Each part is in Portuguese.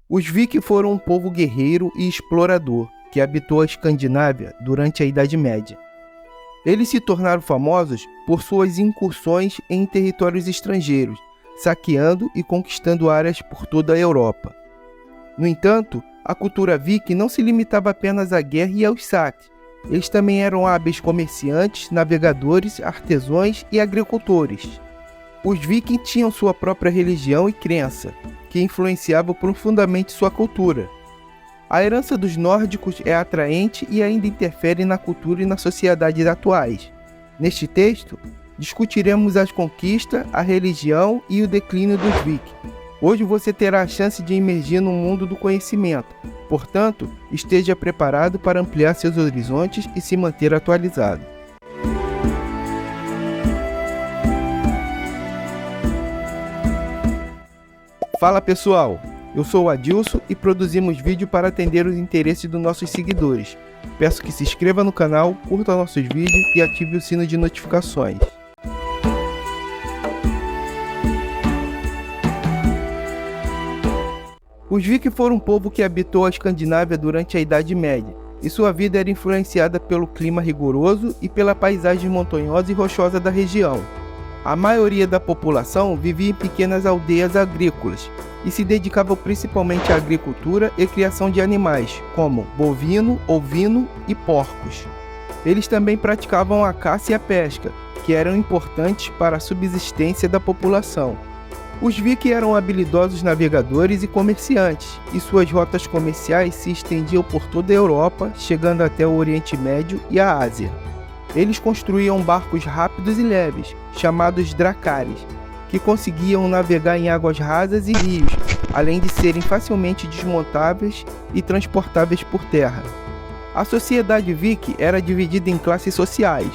Os vikings foram um povo guerreiro e explorador que habitou a Escandinávia durante a Idade Média. Eles se tornaram famosos por suas incursões em territórios estrangeiros, saqueando e conquistando áreas por toda a Europa. No entanto, a cultura viking não se limitava apenas à guerra e aos saques. Eles também eram hábeis comerciantes, navegadores, artesãos e agricultores. Os vikings tinham sua própria religião e crença, que influenciava profundamente sua cultura. A herança dos nórdicos é atraente e ainda interfere na cultura e na sociedade atuais. Neste texto, discutiremos as conquistas, a religião e o declínio dos vikings. Hoje você terá a chance de emergir no mundo do conhecimento, portanto, esteja preparado para ampliar seus horizontes e se manter atualizado. Fala pessoal, eu sou o Adilson e produzimos vídeo para atender os interesses dos nossos seguidores. Peço que se inscreva no canal, curta nossos vídeos e ative o sino de notificações. Os vikings foram um povo que habitou a Escandinávia durante a Idade Média, e sua vida era influenciada pelo clima rigoroso e pela paisagem montanhosa e rochosa da região. A maioria da população vivia em pequenas aldeias agrícolas e se dedicava principalmente à agricultura e criação de animais, como bovino, ovino e porcos. Eles também praticavam a caça e a pesca, que eram importantes para a subsistência da população. Os vikings eram habilidosos navegadores e comerciantes, e suas rotas comerciais se estendiam por toda a Europa, chegando até o Oriente Médio e a Ásia. Eles construíam barcos rápidos e leves, chamados dracares, que conseguiam navegar em águas rasas e rios, além de serem facilmente desmontáveis e transportáveis por terra. A sociedade viking era dividida em classes sociais,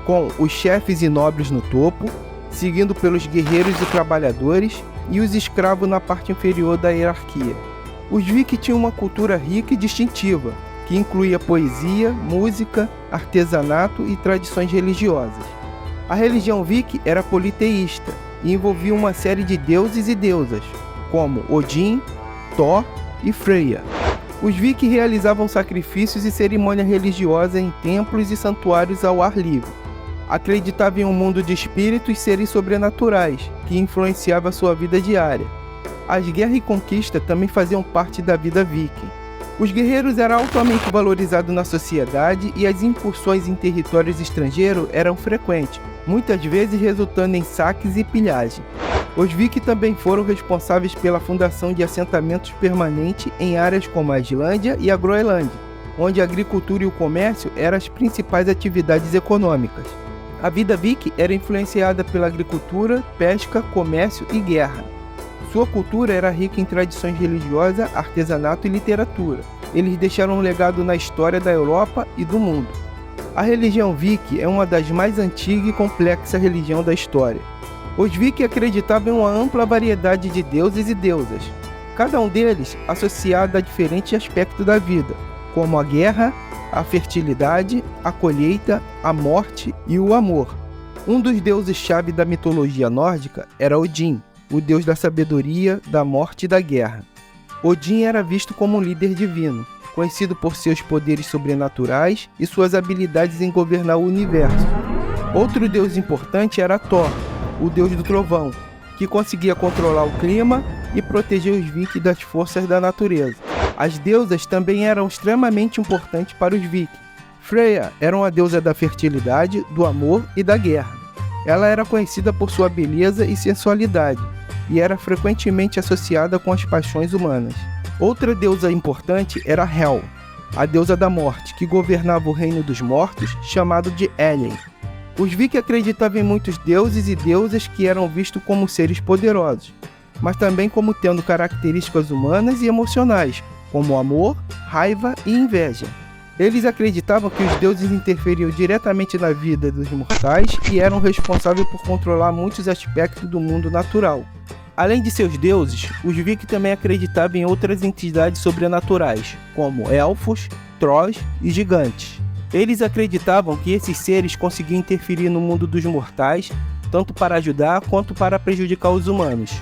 com os chefes e nobres no topo, seguindo pelos guerreiros e trabalhadores, e os escravos na parte inferior da hierarquia. Os vikings tinham uma cultura rica e distintiva, que incluía poesia, música, artesanato e tradições religiosas. A religião viking era politeísta e envolvia uma série de deuses e deusas, como Odin, Thor e Freya. Os vikings realizavam sacrifícios e cerimônias religiosas em templos e santuários ao ar livre. Acreditavam em um mundo de espíritos e seres sobrenaturais, que influenciava sua vida diária. As guerras e conquistas também faziam parte da vida viking. Os guerreiros eram altamente valorizados na sociedade e as incursões em territórios estrangeiros eram frequentes, muitas vezes resultando em saques e pilhagem. Os vikings também foram responsáveis pela fundação de assentamentos permanentes em áreas como a Islândia e a Groenlândia, onde a agricultura e o comércio eram as principais atividades econômicas. A vida viking era influenciada pela agricultura, pesca, comércio e guerra. Sua cultura era rica em tradições religiosas, artesanato e literatura. Eles deixaram um legado na história da Europa e do mundo. A religião viking é uma das mais antigas e complexas religiões da história. Os vikings acreditavam em uma ampla variedade de deuses e deusas, cada um deles associado a diferentes aspectos da vida, como a guerra, a fertilidade, a colheita, a morte e o amor. Um dos deuses-chave da mitologia nórdica era Odin, o deus da sabedoria, da morte e da guerra. Odin era visto como um líder divino, conhecido por seus poderes sobrenaturais e suas habilidades em governar o universo. Outro deus importante era Thor, o deus do trovão, que conseguia controlar o clima e proteger os vikings das forças da natureza. As deusas também eram extremamente importantes para os vikings. Freya era uma deusa da fertilidade, do amor e da guerra. Ela era conhecida por sua beleza e sensualidade, e era frequentemente associada com as paixões humanas. Outra deusa importante era Hel, a deusa da morte, que governava o reino dos mortos, chamado de Elhen. Os vikings acreditavam em muitos deuses e deusas que eram vistos como seres poderosos, mas também como tendo características humanas e emocionais, como amor, raiva e inveja. Eles acreditavam que os deuses interferiam diretamente na vida dos mortais e eram responsáveis por controlar muitos aspectos do mundo natural. Além de seus deuses, os vikings também acreditavam em outras entidades sobrenaturais, como elfos, trolls e gigantes. Eles acreditavam que esses seres conseguiam interferir no mundo dos mortais, tanto para ajudar quanto para prejudicar os humanos.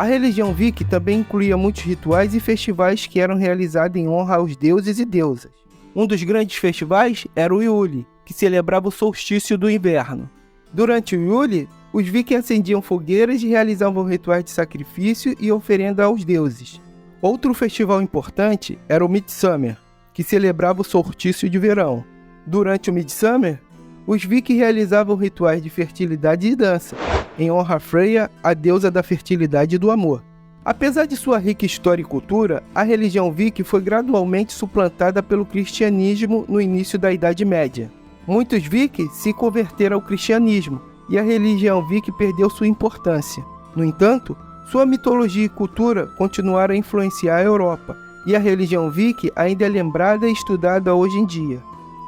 A religião viking também incluía muitos rituais e festivais que eram realizados em honra aos deuses e deusas. Um dos grandes festivais era o Yule, que celebrava o solstício do inverno. Durante o Yule, os vikings acendiam fogueiras e realizavam rituais de sacrifício e oferenda aos deuses. Outro festival importante era o Midsummer, que celebrava o solstício de verão. Durante o Midsummer, os vikings realizavam rituais de fertilidade e dança, em honra a Freya, a deusa da fertilidade e do amor. Apesar de sua rica história e cultura, a religião viking foi gradualmente suplantada pelo cristianismo no início da Idade Média. Muitos vikings se converteram ao cristianismo e a religião viking perdeu sua importância. No entanto, sua mitologia e cultura continuaram a influenciar a Europa, e a religião viking ainda é lembrada e estudada hoje em dia.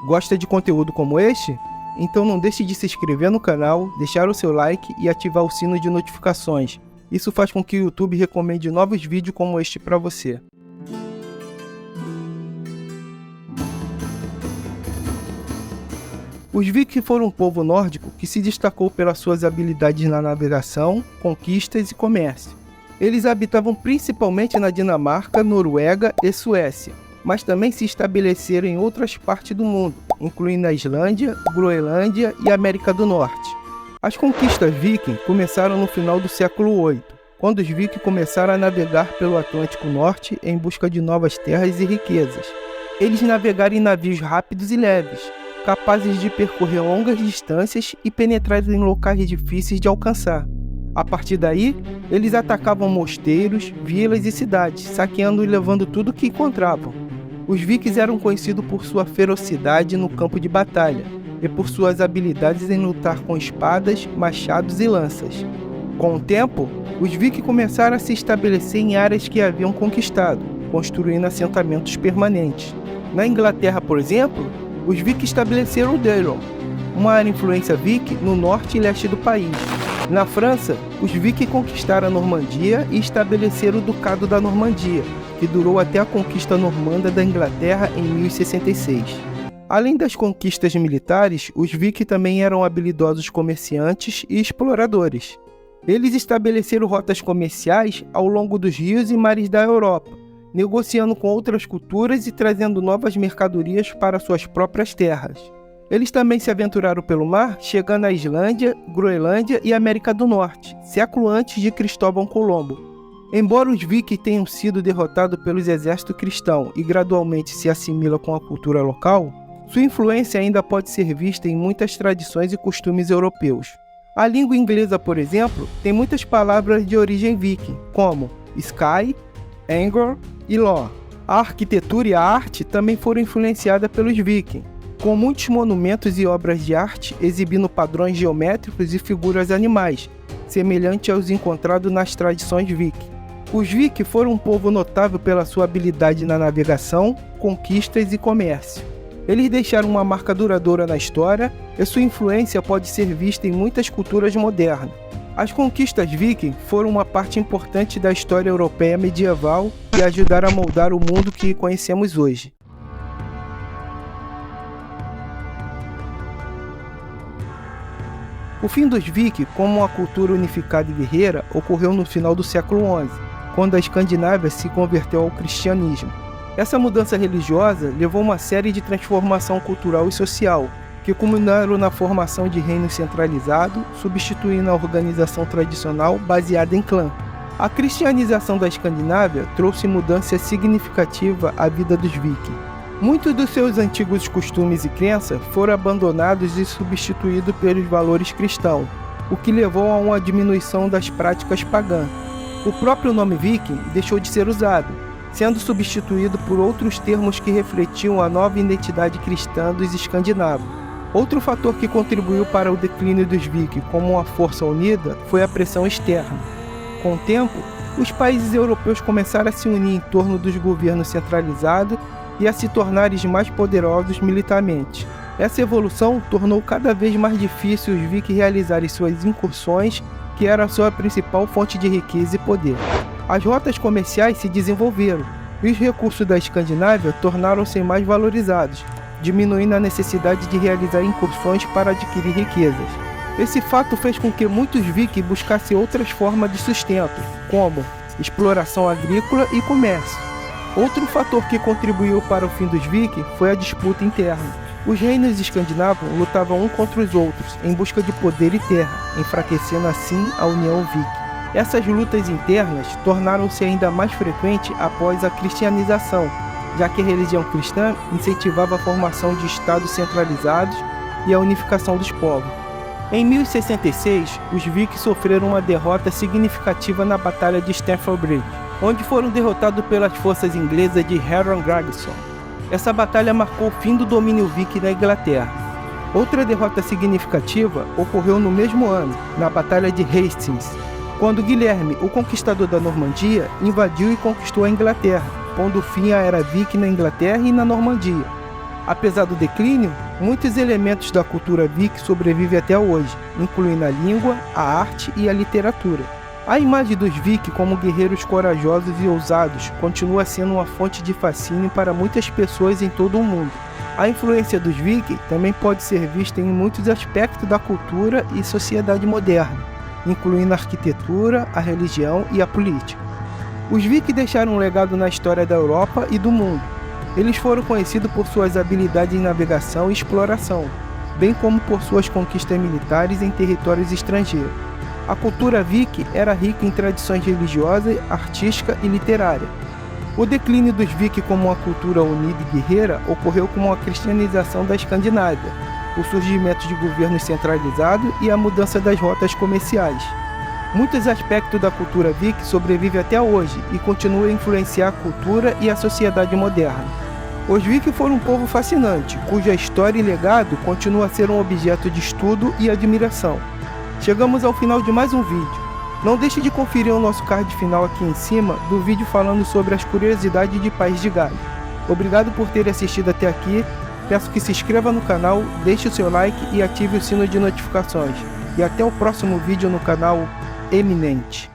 Gosta de conteúdo como este? Então não deixe de se inscrever no canal, deixar o seu like e ativar o sino de notificações. Isso faz com que o YouTube recomende novos vídeos como este para você. Os vikings foram um povo nórdico que se destacou pelas suas habilidades na navegação, conquistas e comércio. Eles habitavam principalmente na Dinamarca, Noruega e Suécia, mas também se estabeleceram em outras partes do mundo, incluindo a Islândia, Groenlândia e América do Norte. As conquistas viking começaram no final do século VIII, quando os vikings começaram a navegar pelo Atlântico Norte em busca de novas terras e riquezas. Eles navegaram em navios rápidos e leves, capazes de percorrer longas distâncias e penetrar em locais difíceis de alcançar. A partir daí, eles atacavam mosteiros, vilas e cidades, saqueando e levando tudo o que encontravam. Os vikings eram conhecidos por sua ferocidade no campo de batalha e por suas habilidades em lutar com espadas, machados e lanças. Com o tempo, os vikings começaram a se estabelecer em áreas que haviam conquistado, construindo assentamentos permanentes. Na Inglaterra, por exemplo, os vikings estabeleceram o Daron, uma área de influência viking no norte e leste do país. Na França, os vikings conquistaram a Normandia e estabeleceram o Ducado da Normandia, que durou até a conquista normanda da Inglaterra em 1066. Além das conquistas militares, os vikings também eram habilidosos comerciantes e exploradores. Eles estabeleceram rotas comerciais ao longo dos rios e mares da Europa, negociando com outras culturas e trazendo novas mercadorias para suas próprias terras. Eles também se aventuraram pelo mar, chegando à Islândia, Groenlândia e América do Norte, século antes de Cristóvão Colombo. Embora os vikings tenham sido derrotados pelos exércitos cristãos e gradualmente se assimila com a cultura local, sua influência ainda pode ser vista em muitas tradições e costumes europeus. A língua inglesa, por exemplo, tem muitas palavras de origem viking, como sky, angor e law. A arquitetura e a arte também foram influenciadas pelos vikings, com muitos monumentos e obras de arte exibindo padrões geométricos e figuras animais, semelhantes aos encontrados nas tradições viking. Os vikings foram um povo notável pela sua habilidade na navegação, conquistas e comércio. Eles deixaram uma marca duradoura na história e sua influência pode ser vista em muitas culturas modernas. As conquistas viking foram uma parte importante da história europeia medieval e ajudaram a moldar o mundo que conhecemos hoje. O fim dos vikings, como uma cultura unificada e guerreira, ocorreu no final do século XI, quando a Escandinávia se converteu ao cristianismo. Essa mudança religiosa levou a uma série de transformação cultural e social, que culminaram na formação de reinos centralizados, substituindo a organização tradicional baseada em clã. A cristianização da Escandinávia trouxe mudança significativa à vida dos vikings. Muitos dos seus antigos costumes e crenças foram abandonados e substituídos pelos valores cristãos, o que levou a uma diminuição das práticas pagãs. O próprio nome viking deixou de ser usado, sendo substituído por outros termos que refletiam a nova identidade cristã dos escandinavos. Outro fator que contribuiu para o declínio dos vikings como uma força unida foi a pressão externa. Com o tempo, os países europeus começaram a se unir em torno dos governos centralizados e a se tornarem mais poderosos militarmente. Essa evolução tornou cada vez mais difícil os vikings realizarem suas incursões, que era a sua principal fonte de riqueza e poder. As rotas comerciais se desenvolveram e os recursos da Escandinávia tornaram-se mais valorizados, diminuindo a necessidade de realizar incursões para adquirir riquezas. Esse fato fez com que muitos vikings buscassem outras formas de sustento, como exploração agrícola e comércio. Outro fator que contribuiu para o fim dos vikings foi a disputa interna. Os reinos escandinavos lutavam um contra os outros em busca de poder e terra, enfraquecendo assim a União Viking. Essas lutas internas tornaram-se ainda mais frequentes após a cristianização, já que a religião cristã incentivava a formação de estados centralizados e a unificação dos povos. Em 1066, os vikings sofreram uma derrota significativa na Batalha de Stamford Bridge, onde foram derrotados pelas forças inglesas de Harold Grayson. Essa batalha marcou o fim do domínio viking na Inglaterra. Outra derrota significativa ocorreu no mesmo ano, na Batalha de Hastings, quando Guilherme, o conquistador da Normandia, invadiu e conquistou a Inglaterra, pondo fim à era viking na Inglaterra e na Normandia. Apesar do declínio, muitos elementos da cultura viking sobrevivem até hoje, incluindo a língua, a arte e a literatura. A imagem dos vikings como guerreiros corajosos e ousados continua sendo uma fonte de fascínio para muitas pessoas em todo o mundo. A influência dos vikings também pode ser vista em muitos aspectos da cultura e sociedade moderna, incluindo a arquitetura, a religião e a política. Os vikings deixaram um legado na história da Europa e do mundo. Eles foram conhecidos por suas habilidades em navegação e exploração, bem como por suas conquistas militares em territórios estrangeiros. A cultura viking era rica em tradições religiosas, artísticas e literárias. O declínio dos vikings como uma cultura unida e guerreira ocorreu com a cristianização da Escandinávia, o surgimento de governos centralizados e a mudança das rotas comerciais. Muitos aspectos da cultura viking sobrevivem até hoje e continuam a influenciar a cultura e a sociedade moderna. Os vikings foram um povo fascinante, cuja história e legado continua a ser um objeto de estudo e admiração. Chegamos ao final de mais um vídeo. Não deixe de conferir o nosso card final aqui em cima do vídeo falando sobre as curiosidades de País de Gales. Obrigado por ter assistido até aqui, peço que se inscreva no canal, deixe o seu like e ative o sino de notificações. E até o próximo vídeo no canal Eminente.